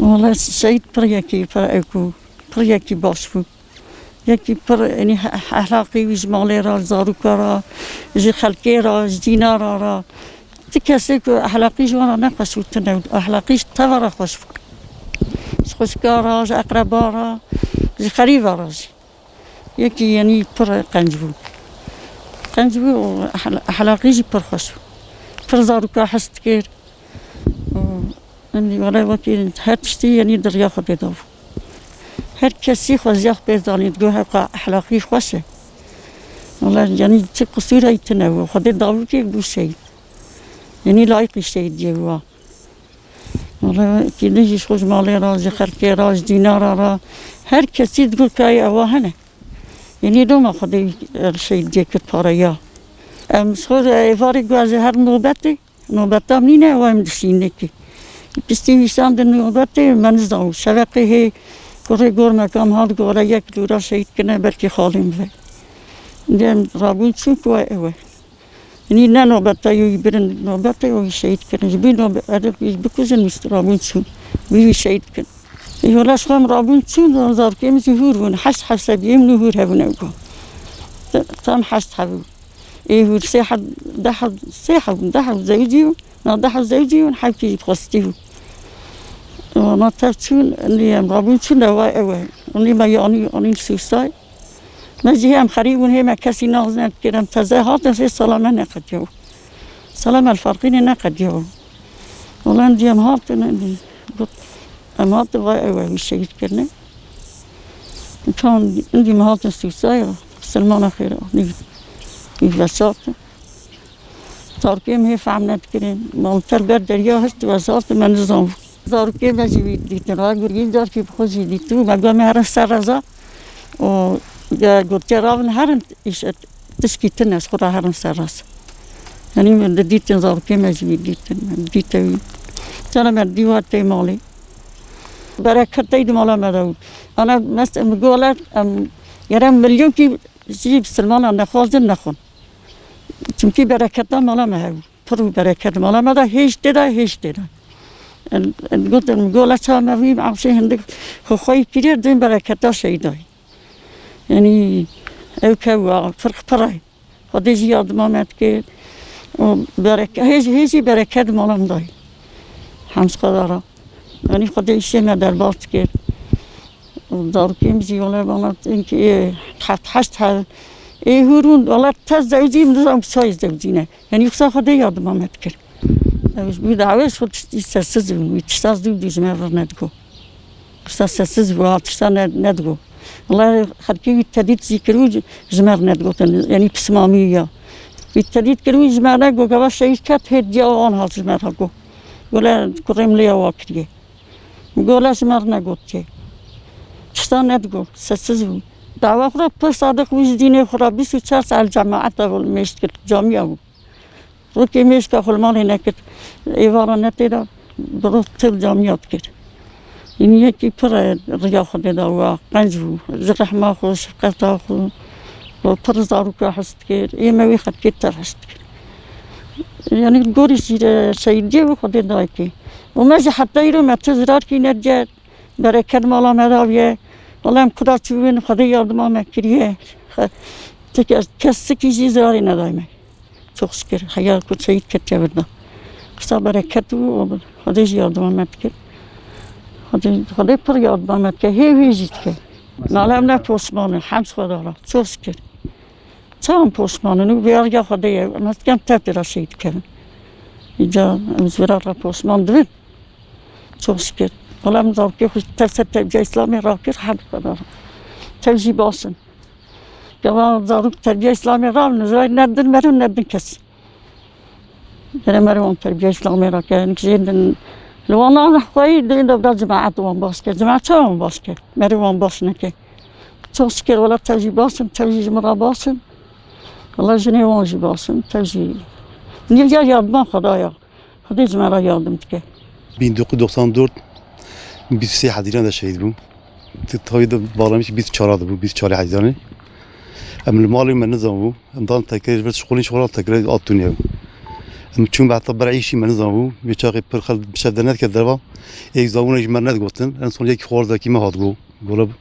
والله شهید پر یکی پر اکو پر یکی باش بود یکی پر یعنی اخلاقی ویج مالی را زاروکا را جی خلقی را جدینا را تی کسی که اخلاقی جوانا نقش بود تنود اخلاقیش تورا خوش بود خوشگاه را جی اقربا را جی خریبا را جی یکی یعنی پر قنج بود و اخلاقی جی پر خوش بود پر زاروکا حست کرد یعنی ولی وقتی هر چیزی یعنی دریا خود داو هر کسی خوازیخ بزنید گوه اخلاقی خوشه ولی یعنی چه قصوری ایتنه خود داو که بو شید یعنی لایق شید جوا ولی کی نجیش خوش مالی راز خرکی راز دینار را هر کسی دگو که آواهنه یعنی دوما خود شید جکت پاریا مسخور ایواری گواز هر نوبته منینه و هم دشینه کی بیستیشان در نوبته من زاو شبکه کره گرم کام هاد گوره یک دورا شهید کنه برکی خالیم و دیم رابون چون کوه اوه یعنی نه نوبته یوی برن نوبته یوی شهید کنه جبی نوبته ادب بکوزن است رابون چون بیوی شهید کنه یولاش خام رابون چون دانزار کیم زهور بون حس بیم نهور هبون اوگو تام حس هبون هور ده زوجيو نضح زوجيو نحكي بخستيو ما تفشون اللي مرابون شون لواء اللي ما يعني أني سوساي ما جيهم خريبون هي ما كسي نازن كرم تزاهات نسي سلامة نقديو سلامة الفرقين نقديو والله عندي مهات اللي مهات لواء وشيء كرنا كان عندي مهات سوساي سلمان خير وفسات تركيم هي فهمت كرين مالتر بر دریا هست وسات من نظام زارکی مجبور دیدن را گرگی دار که بخوزی دیدو مگه مهر سر رضا و گرتی راون هرن ایش تشکیت نس خورا هرن سر رضا یعنی من دیدن زارکی مجبور دیدن چرا من دیوات مالی برای کتای مالا مداود آن مثل مگولر یارم میلیون کی زیب سلمان آن نخوازن نخون چونکی برای کتا مالا مهو پرو برای کت مالا مدا هیچ دیده گفتم گولا چه می‌بینیم عمشه هندک خوایی پیری دیم برکت شیدای یعنی اوکوا فرق پرای خودش یاد مامد که برکت هیچی برکت مالم دای همس خدا یعنی خودش من در باز کرد دار کیم زیونه بانات اینکه حست هر هورون ولات تز زوجی می‌دونم سایز زوجینه یعنی خدا خدا یاد مامد کرد bir davet şu sessiz mi? Tiştaz değil bizim evrenedgo. Sessiz bu atışta nedgo. Allah harki bir tedit zikru zmer nedgo yani pişmamiye. Bir tedit kru zmer nedgo kava şirket hediye on hat zmer nedgo. Gola kuremliye vaktiye. Gola zmer nedgo ki. Tişta nedgo sessiz bu. Dava kura pasadık vizdine kura 24 saat cemaat ol meşkil camiye bu. روکی میش که خلمانی نکرد ایوارا نتیدا درست تل جامعات کرد این یکی پر ریا خود داوا قنج بود زرحمه خو شفقتا خو و پر زاروکا هست کرد ایموی خد کتر هست کرد یعنی گوری سیدی و خود دای کی و مجه حتی ایرو متزرار کی نجد برای کد مالا مداویه والله کدا چوبین خودی یادما مکریه کسی کی زیزاری ندایمه çok şükür hayal kut şehit ketçevirdi. Kısa bereket bu, hadi yardım etki. Hadi pır yardım etki, hev ki. Nalemle posmanı, hem skodara, çok şükür. Çağın posmanını bir araya hadi, mesken tepkira şehit kerin. İca, emzvirara posman değil. Çok şükür. Olam zavki, terset tebce İslami rakir, hem skodara. Tevzi basın. Devam zaruk terbiye İslami ravne zay nereden merun nereden kes. Yine merun terbiye İslami rak yani kişinin lwana khoyi de da cemaat wan baske cemaat wan baske merun basne ki. Çok şükür valla tevzi basın tevzi mera basın. Allah jene wan basın tevzi. Niye yardım Xudaya. Xudaya mera yardım ki. 1994 23 Haziran'da şehit bu. Tabii de bağlamış 24 bu 24 Haziran'ı. Ama mali men nizam bu. Ondan tekrar bir şkolun tekrar at dünya. چون بعد طب برعيشي من زاوو بيشاقي برخل بشدنات كدربا ايك زاونا يجمرنات قوتن ان صون يك خوردا كيما هاد قو قولب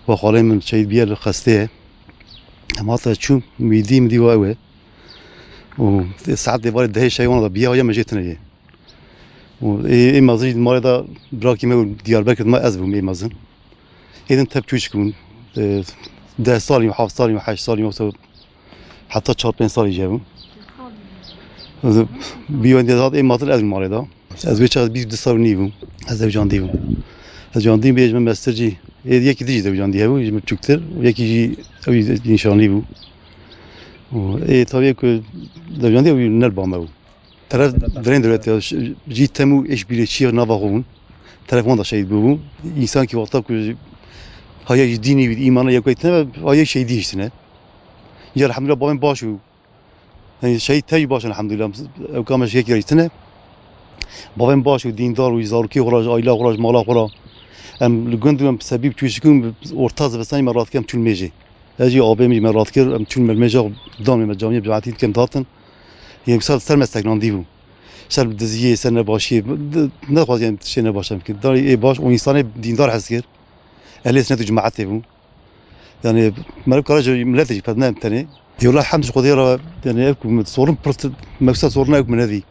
وخالي من شيء بير خسته اما تا شو مدي واوي و ساعات ديبار ده شيء وانا بيها ويا ما جيتنا و اي مازري المريضه براكي ما ديار بركه ما ازبو اي مازن اذا تبكوش كون ده صار يوم حافظ صار يوم حاج صار يوم حتى تشار بين صار يجابو بيوان ديال اي مازن ازم المريضه از ويش بيز دصار نيفو از جان ديفو از جان ديم بيج من ماسترجي ياكي تجي دو جان ديفو يجي تشكتر وياكي يجي او نيشان نيفو و اي طبيعي كو دو جان ديفو نربا ماو طرف درين دلوقتي جي تمو ايش بيلي شير نافاغون تلفون دا شيء بو انسان كي وقتا كو هاي ديني ايمانه يكويتنا هاي شيء ديشتنا يا الحمد لله بابن باشو يعني شيء تاي باش الحمد لله او كما شيء كيريتنا بابن باشو دیندار و زارکی خراج آیلا خراج مالا خرا ام لگندم سبب تویشکم ارتاز بسنی مرات کم چون میجی اجی آبی میج مرات کر ام چون ملمجا دام مجانی بجماعتی کم داتن یه مثال سر مستقلان دیو سر دزیه سر نباشی نه خواهد یعنی شی نباشم که داری ای باش و انسان دیندار هست کر اهلیت نتو جماعتی بو yani مرب کارج ملتی پد نه امتنی يقول حمد خدي را يعني أكو صورن برت مكسر صورنا أكو من هذه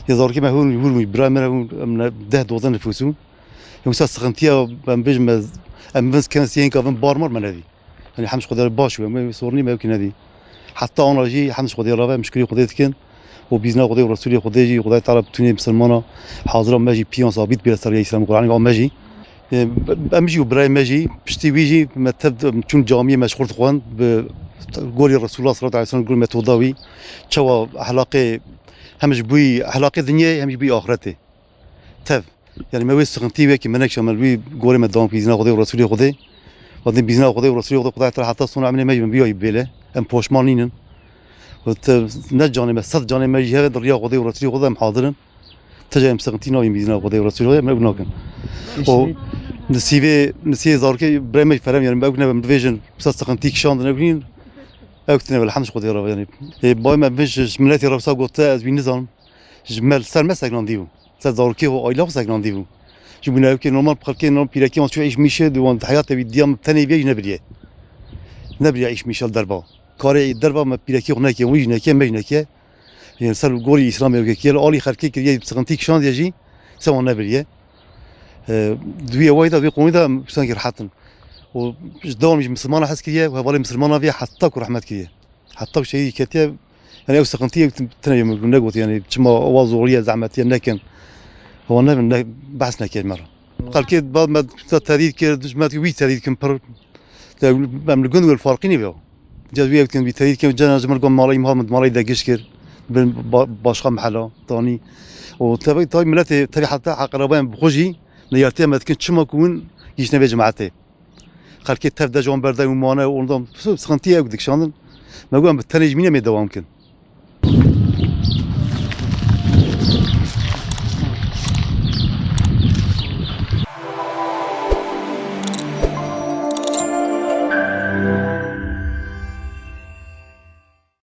يظهر كما هون يقول برامر من ده دوضن الفوسون يمسك سخنتيا بنبج أمس كان سين كافن بارمر من هذه يعني حمد خدي باش وما صورني ما يمكن هذه حتى أنا جي حمد خدي را مشكلة خدي كان وبيزنا خدي ورسولي خدي جي خدي تعرف توني مسلمانة حاضرة ماجي بيان صابيت بلا سرية إسلام القرآن قام ماجي أمشي وبراي ماجي بشتي بيجي ما تبدأ تكون جامية مشغول خوان قولي الرسول الله صلى الله عليه وسلم قول ما توضاوي تشوا أخلاقي همش بوي أخلاقي دنيا همش بوي آخرته تف يعني ما ويس سخنتي وياك منك شمال بوي قولي ما دام بيزنا خدي ورسولي خدي وبعدين بيزنا خدي ورسولي خدي ترى حتى صنع عملي ما يجي بيو يبيله أم بوش مالينن نجاني ما صد جاني ما يجي هذا الرياض خدي ورسولي خدي محاضرن تجي مسخنتي ناوي بيزنا خدي ورسولي خدي ما بناكن نسيبي زاركي بريمج فرام يعني ما بقولنا بفيجن بس سخنتي كشان نبغين أكتنا بالحمد خدي راه يعني باي ما فيش ملاتي راه ساق قطع از بنظام جمال سر مسك لانديو سر زاركي هو ايلا مسك لانديو جبنا كي نورمال بخلكي نورمال بيلاكي ما تعيش ميشي دوان حياته بيديام ثاني بيج نبري يعيش ميشل دربا كاري دربا ما بيلاكي هناك ويجنا ما يجنا يعني سر قولي اسلامي وكي الي خلكي كي سخنتي كشان يجي سوا نبري دويه وايده دويه قوميده بسان راحتن ودوام مش مسلمانة حس كيه وهذول مسلمانة فيها حتى كل رحمة كيه حتى شيء كتير يعني أوسخ أنتي تنايم من نقطة يعني كما وازورية زعمتي لكن هو أنا بحثنا كيه مرة قال كيه بعد ما تهديد كيه ما تقوي تهديد كم بر من الجند الفارقين بيو جذبية كان بتهديد كم جنا زمر قام مالي محمد مالي دقيش كير بين باشخا محلا تاني وتبي طيب ملاتي تبي حتى قرابين بخوجي نيارتي ما تكون شو ما كون يجنا بجماعته خلكي تفدا جون بردا ومانا ونظام سخنتي أو ديك شانن ما قام بالتنجمين ما دوام كن